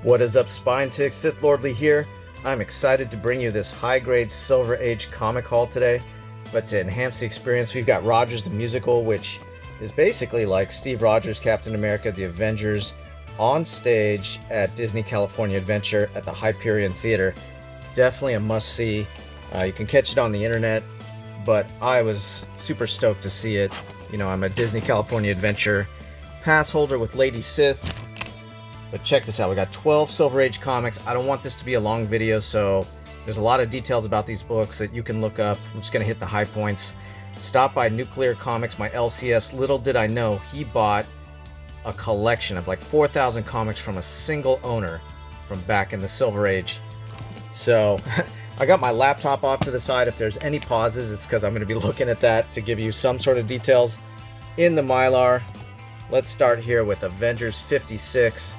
What is up, Spineticks? Sith Lordly here. I'm excited to bring you this high-grade Silver Age comic haul today. But to enhance the experience, we've got Rogers the Musical, which is basically like Steve Rogers, Captain America, the Avengers, on stage at Disney California Adventure at the Hyperion Theater. Definitely a must-see. You can catch it on the internet, but I was super stoked to see it. You know, I'm a Disney California Adventure pass holder with Lady Sith. But check this out, we got 12 Silver Age comics. I don't want this to be a long video, so there's a lot of details about these books that you can look up. I'm just going to hit the high points. Stop by Nuclear Comics, my LCS. Little did I know, he bought a collection of like 4,000 comics from a single owner from back in the Silver Age. So I got my laptop off to the side. If there's any pauses, it's because I'm going to be looking at that to give you some sort of details in the Mylar. Let's start here with Avengers 56.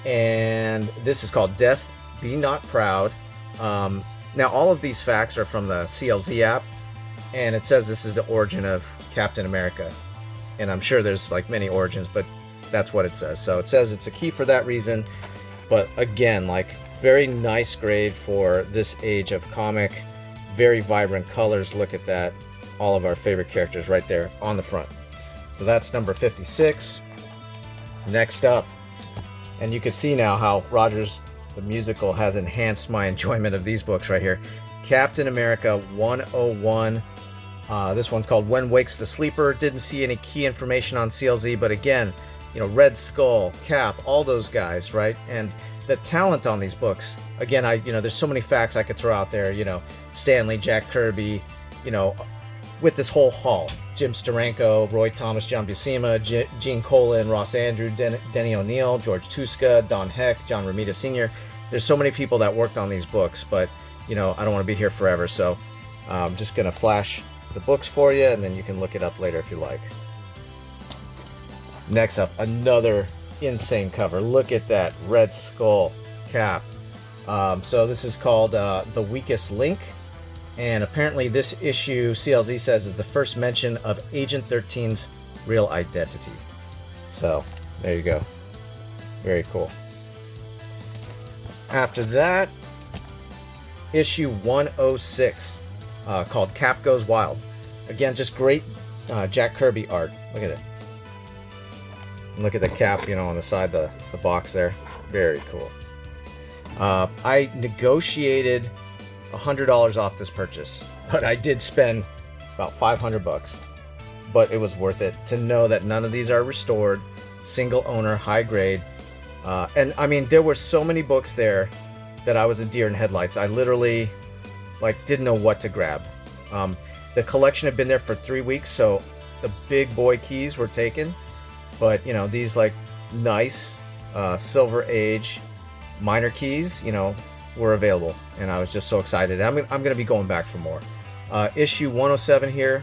And this is called Death Be Not Proud. Now all of these facts are from the CLZ app, and it says this is the origin of Captain America, and I'm sure there's like many origins, but that's what it says. So it says it's a key for that reason. But again, like, very nice grade for this age of comic. Very vibrant colors. Look at that, all of our favorite characters right there on the front. So that's number 56. Next up, and you can see now how Rogers the Musical has enhanced my enjoyment of these books right here. Captain America 101. This one's called When Wakes the Sleeper. Didn't see any key information on CLZ, but again, you know, Red Skull, Cap, all those guys, right? And the talent on these books. Again, there's so many facts I could throw out there. You know, Stanley, Jack Kirby, you know, with this whole haul. Jim Steranko, Roy Thomas, John Buscema, Gene Colan, Ross Andrew, Denny O'Neil, George Tuska, Don Heck, John Romita Sr. There's so many people that worked on these books, but, you know, I don't want to be here forever, so I'm just going to flash the books for you, and then you can look it up later if you like. Next up, another insane cover. Look at that Red Skull Cap. So this is called The Weakest Link. And apparently this issue, CLZ says, is the first mention of Agent 13's real identity. So, there you go. Very cool. After that, issue 106, called Cap Goes Wild. Again, just great Jack Kirby art. Look at it. Look at the cap, you know, on the side, the box there. Very cool. I negotiated $100 off this purchase, but I did spend about $500, but it was worth it to know that none of these are restored, single owner, high grade. And I mean, there were so many books there that I was a deer in headlights. I literally didn't know what to grab. The collection had been there for 3 weeks, so the big boy keys were taken, but you know, these like nice Silver Age minor keys, you know, were available, and I was just so excited. I'm going to be going back for more. Issue 107 here,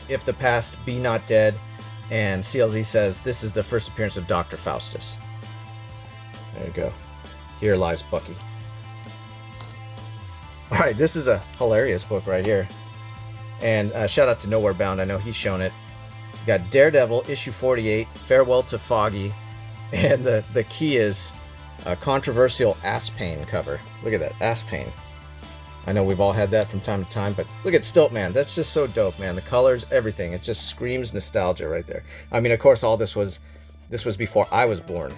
If the Past Be Not Dead, and CLZ says this is the first appearance of Dr. Faustus. There you go. Here lies Bucky. Alright, this is a hilarious book right here. And shout out to Nowhere Bound, I know he's shown it. You got Daredevil, issue 48, Farewell to Foggy, and the key is a controversial ass pain cover. Look at that, ass pain. I know we've all had that from time to time, but look at Stiltman. That's just so dope, man. The colors, everything. It just screams nostalgia right there. I mean, of course, all this was before I was born,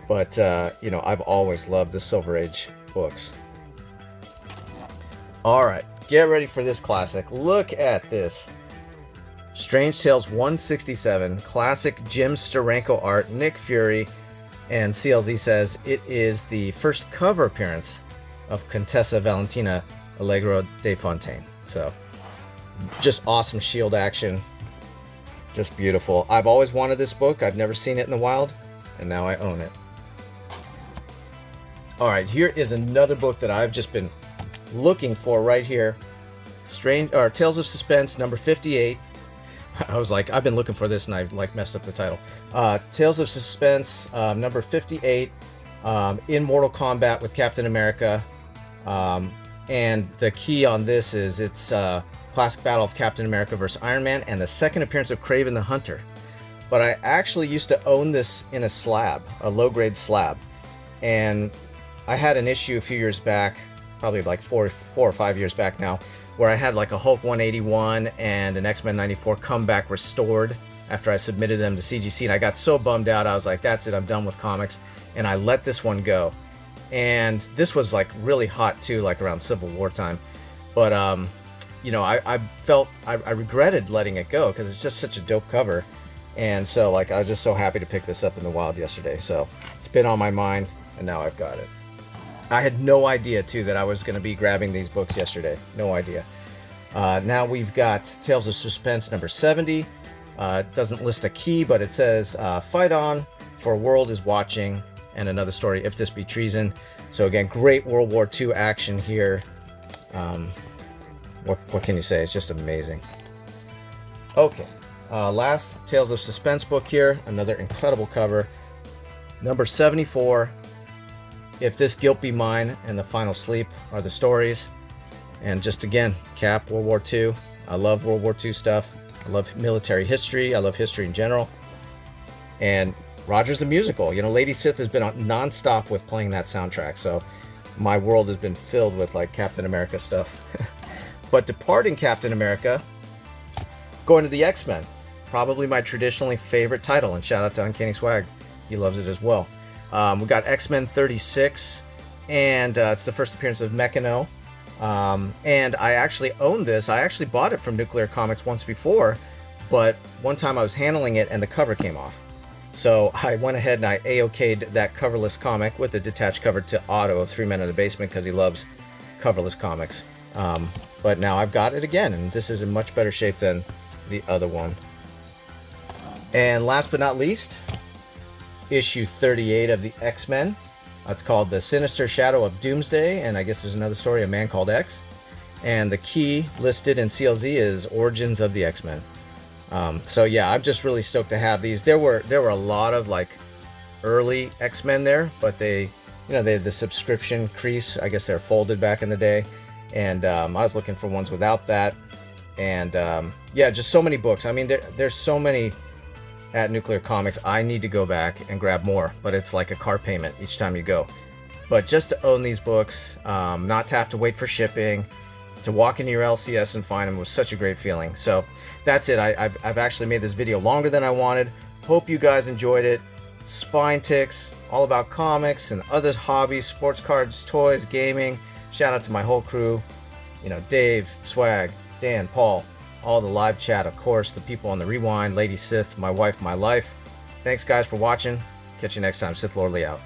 but you know, I've always loved the Silver Age books. All right, get ready for this classic. Look at this. Strange Tales 167, classic Jim Steranko art, Nick Fury. And CLZ says it is the first cover appearance of Contessa Valentina Allegro de Fontaine. So, just awesome shield action. Just beautiful. I've always wanted this book. I've never seen it in the wild, and now I own it. Alright, here is another book that I've just been looking for right here. Tales of Suspense, number 58. I was like, I've been looking for this, and I messed up the title. Tales of Suspense, number 58, in Mortal Kombat with Captain America. And the key on this is it's classic battle of Captain America versus Iron Man, and the second appearance of Kraven the Hunter. But I actually used to own this in a slab, a low-grade slab. And I had an issue a few years back, probably like four or 5 years back now, where I had like a Hulk 181 and an X-Men 94 comeback restored after I submitted them to CGC, and I got so bummed out. I was like, that's it, I'm done with comics, and I let this one go. And this was like really hot too, like around Civil War time. But you know, I felt I regretted letting it go because it's just such a dope cover. And so like I was just so happy to pick this up in the wild yesterday. So it's been on my mind, and now I've got it. I had no idea too that I was going to be grabbing these books yesterday. No idea. Now we've got Tales of Suspense number 70. It doesn't list a key, but it says fight on, for a world is watching, and another story, if this be treason. So again, great World War II action here. What can you say? It's just amazing. Okay, last Tales of Suspense book here. Another incredible cover. Number 74. If This Guilt Be Mine and The Final Sleep are the stories. And just again, Cap, World War II. I love World War II stuff. I love military history. I love history in general. And Rogers the Musical. You know, Lady Sith has been on non-stop with playing that soundtrack. So my world has been filled with like Captain America stuff. But departing Captain America, going to the X-Men. Probably my traditionally favorite title. And shout out to Uncanny Swag. He loves it as well. We got X-Men 36, and it's the first appearance of Mechano. And I actually own this. I actually bought it from Nuclear Comics once before, but one time I was handling it and the cover came off. So I went ahead and I A-okayed that coverless comic with the detached cover to Otto of 3 Men in the Basement because he loves coverless comics. But now I've got it again, and this is in much better shape than the other one. And last but not least, issue 38 of the X-Men. It's called The Sinister Shadow of Doomsday, and I guess there's another story, A Man Called X. And the key listed in CLZ is Origins of the X-Men. So yeah, I'm just really stoked to have these. There were a lot of like early X-Men there, but they had the subscription crease. I guess they're folded back in the day, and I was looking for ones without that. And yeah, just so many books. I mean, there's so many at Nuclear Comics. I need to go back and grab more, but it's like a car payment each time you go. But just to own these books, not to have to wait for shipping, to walk into your LCS and find them was such a great feeling. So that's it. I've actually made this video longer than I wanted. Hope you guys enjoyed it. Spineticks, all about comics and other hobbies, sports cards, toys, gaming. Shout out to my whole crew. You know, Dave, Swag, Dan, Paul, all the live chat, of course, the people on the Rewind, Lady Sith, my wife, my life. Thanks guys for watching. Catch you next time. Sith Lordly out.